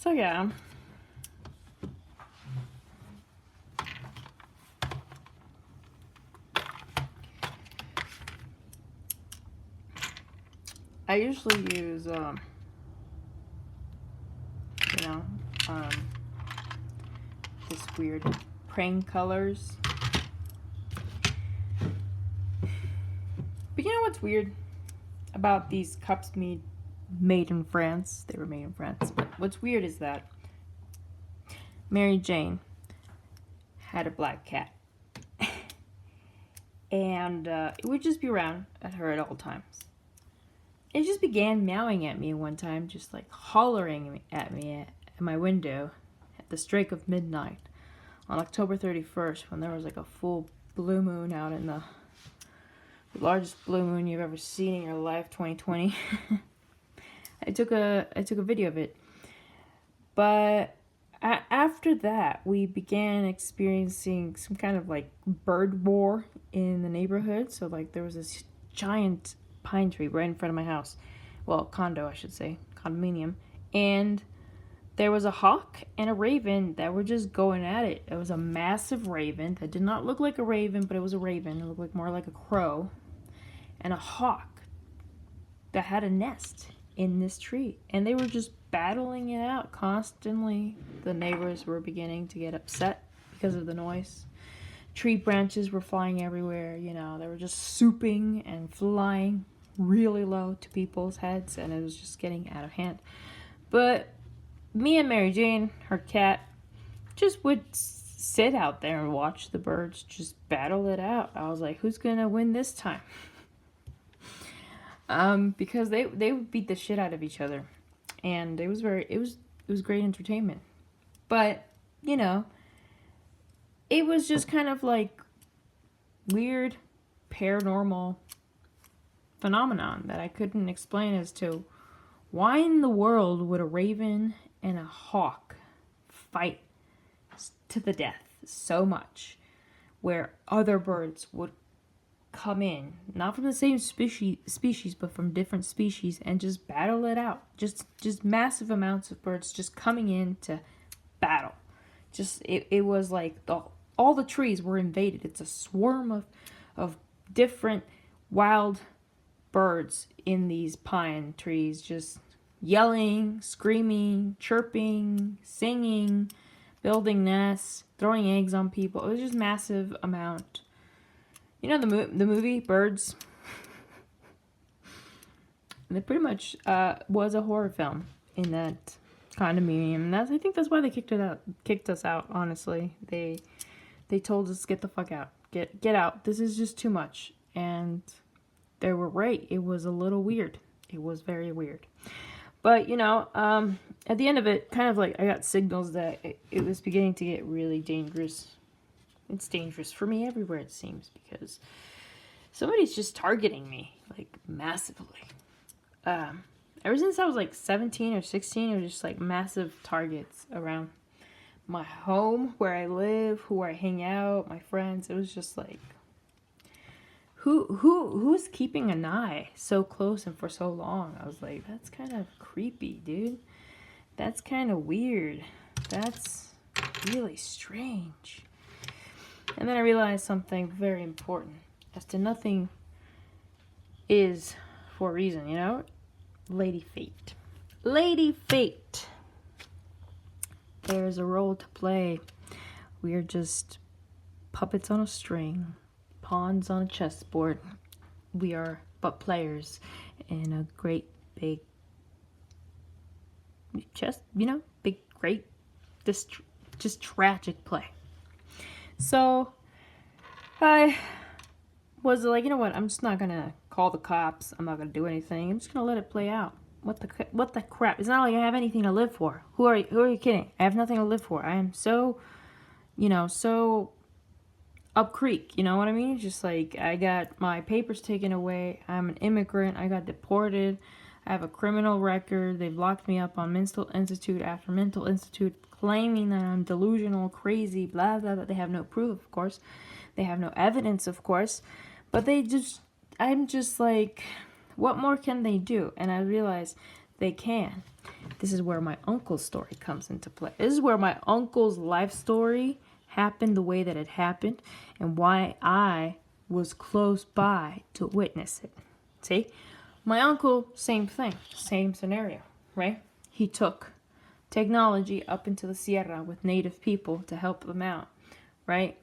So yeah. I usually use you know, um this weird praying colors. But you know what's weird about these cups made in France? They were made in France. But what's weird is that Mary Jane had a black cat. And it would just be around at her at all times. It just began meowing at me one time, just like hollering at me at my window at the strike of midnight on October 31st, when there was like a full blue moon out in the largest blue moon you've ever seen in your life, 2020. I took a video of it. But after that, we began experiencing some kind of like bird war in the neighborhood. So like there was this giant pine tree right in front of my house. Well, condo, I should say, condominium. And there was a hawk and a raven that were just going at it. It was a massive raven that did not look like a raven, but it was a raven. It looked like more like a crow. And a hawk that had a nest in this tree. And they were just battling it out constantly. The neighbors were beginning to get upset because of the noise. Tree branches were flying everywhere, you know. They were just swooping and flying really low to people's heads, and it was just getting out of hand. But me and Mary Jane, her cat, just would sit out there and watch the birds just battle it out. I was like, who's gonna win this time? Because they would beat the shit out of each other, and it was great entertainment. But you know, it was just kind of like weird paranormal phenomenon that I couldn't explain as to why in the world would a raven and a hawk fight to the death so much, where other birds would come in, not from the same species, but from different species, and just battle it out. Just massive amounts of birds just coming in to battle. Just it was like all the trees were invaded. It's a swarm of different wild birds in these pine trees, just yelling, screaming, chirping, singing, building nests, throwing eggs on people. It was just massive amount. You know the movie Birds? It pretty much was a horror film in that condominium. I think that's why they kicked us out. Honestly, they told us get the fuck out, get out. This is just too much, and they were right. It was a little weird. It was very weird. But you know, at the end of it, kind of like I got signals that it was beginning to get really dangerous. It's dangerous for me everywhere, it seems, because somebody's just targeting me, like, massively. Ever since I was, like, 17 or 16, it was just, like, massive targets around my home, where I live, where I hang out, my friends. It was just, like, who's keeping an eye so close and for so long? I was like, that's kind of creepy, dude. That's kind of weird. That's really strange. And then I realized something very important. As to nothing is for a reason, you know? Lady Fate. Lady Fate. There's a role to play. We are just puppets on a string. Pawns on a chessboard. We are but players in a great big chess, you know? Big, great, just tragic play. So I was like, you know what? I'm just not gonna call the cops. I'm not gonna do anything. I'm just gonna let it play out. What the crap? It's not like I have anything to live for. Who are you kidding? I have nothing to live for. I am so, you know, so up creek. You know what I mean? It's just like I got my papers taken away. I'm an immigrant. I got deported. I have a criminal record. They've locked me up on mental institute after mental institute, claiming that I'm delusional, crazy, blah, blah, blah. They have no proof, of course. They have no evidence, of course. But I'm just like, what more can they do? And I realize they can. this is where my uncle's story comes into play. This is where my uncle's life story happened the way that it happened and why I was close by to witness it. See? My uncle, same thing, same scenario, right? He took technology up into the Sierra with native people to help them out, right?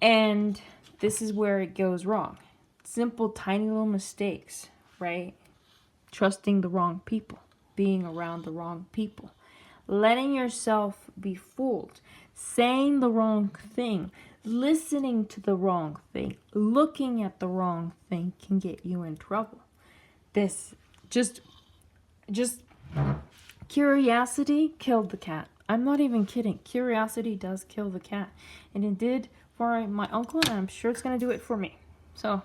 And this is where it goes wrong. Simple, tiny little mistakes, right? Trusting the wrong people, being around the wrong people, letting yourself be fooled, saying the wrong thing, listening to the wrong thing, looking at the wrong thing can get you in trouble. This just curiosity killed the cat. I'm not even kidding. Curiosity does kill the cat. And it did for my uncle, and I'm sure it's going to do it for me. So,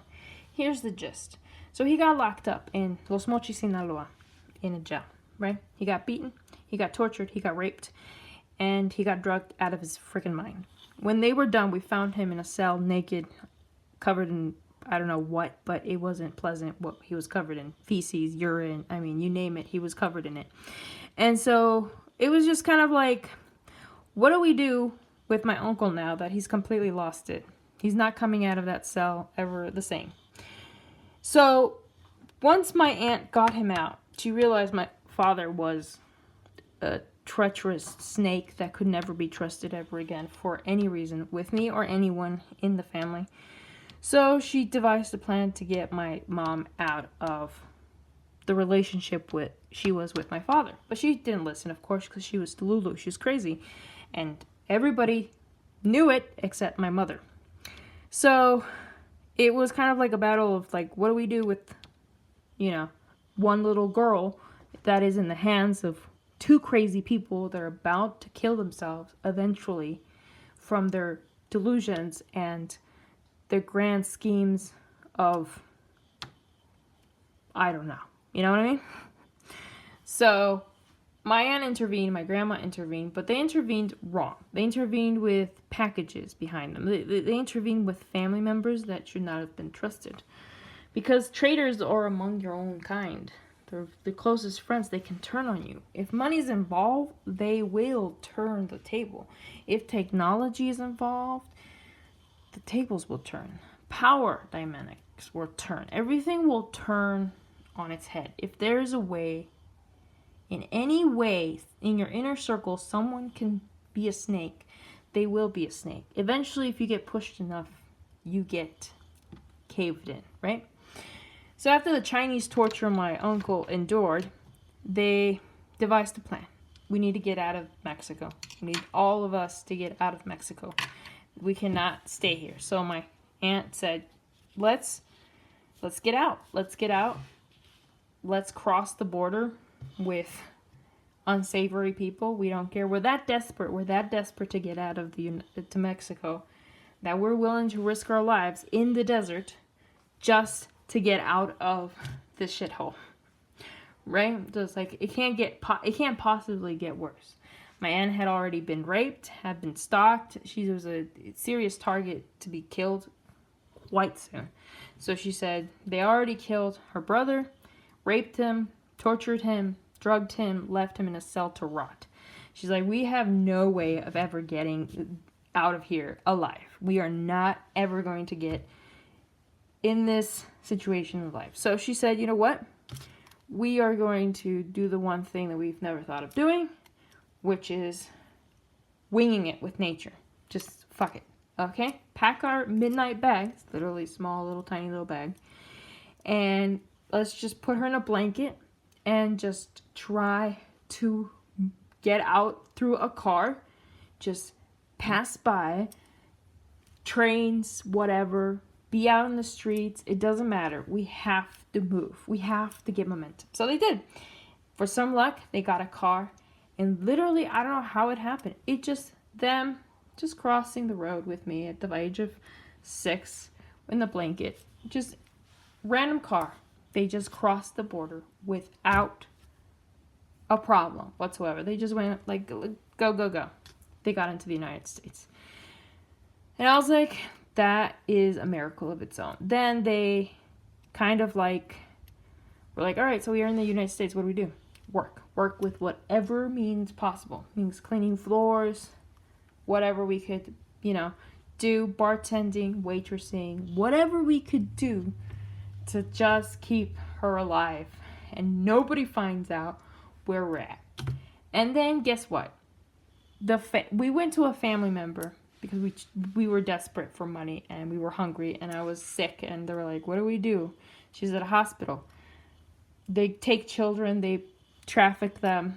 here's the gist. So, he got locked up in Los Mochis, Sinaloa, in a jail, right? He got beaten, he got tortured, he got raped, and he got drugged out of his freaking mind. When they were done, we found him in a cell, naked, covered in I don't know what, but it wasn't pleasant. What he was covered in feces, urine, I mean, you name it, he was covered in it. And so it was just kind of like, what do we do with my uncle now that he's completely lost it? He's not coming out of that cell ever the same. So once my aunt got him out, she realized my father was a treacherous snake that could never be trusted ever again for any reason with me or anyone in the family. So she devised a plan to get my mom out of the relationship she was with my father. But she didn't listen, of course, because she was Delulu. She was crazy. And everybody knew it except my mother. So it was kind of like a battle of like, what do we do with, one little girl that is in the hands of two crazy people that are about to kill themselves eventually from their delusions and their grand schemes of, I don't know. You know what I mean? So my aunt intervened, my grandma intervened, but they intervened wrong. They intervened with packages behind them. They intervened with family members that should not have been trusted. Because traitors are among your own kind. They're the closest friends. They can turn on you. If money's involved, they will turn the table. If technology is involved, the tables will turn. Power dynamics will turn. Everything will turn on its head. If there's a way, in any way, in your inner circle, someone can be a snake, they will be a snake. Eventually, if you get pushed enough, you get caved in, right? So after the Chinese torture my uncle endured, they devised a plan. We need to get out of Mexico. We need all of us to get out of Mexico. We cannot stay here. So my aunt said, let's get out. Let's get out. Let's cross the border with unsavory people. We don't care. We're that desperate. We're that desperate to get out of to Mexico that we're willing to risk our lives in the desert just to get out of this shithole. Right? So it's like it can't possibly get worse. My aunt had already been raped, had been stalked. She was a serious target to be killed quite soon. So she said they already killed her brother, raped him, tortured him, drugged him, left him in a cell to rot. She's like, we have no way of ever getting out of here alive. We are not ever going to get in this situation of life. So she said, you know what? We are going to do the one thing that we've never thought of doing, which is winging it with nature. Just fuck it. Okay? Pack our midnight bags, literally small, little, tiny little bag, and let's just put her in a blanket and just try to get out through a car, just pass by, trains, whatever, be out in the streets. It doesn't matter. We have to move. We have to get momentum. So they did. For some luck, they got a car. And literally, I don't know how it happened. It just, them just crossing the road with me at the age of 6 in the blanket. Just random car. They just crossed the border without a problem whatsoever. They just went like, go, go, go. They got into the United States. And I was like, that is a miracle of its own. Then they kind of like, were like, all right, so we are in the United States. What do we do? Work. work with whatever means possible. Means cleaning floors, whatever we could, do, bartending, waitressing, whatever we could do to just keep her alive. And nobody finds out where we're at. And then guess what? We went to a family member because we were desperate for money and we were hungry and I was sick and they were like, what do we do? She's at a hospital. They take children, they traffic them,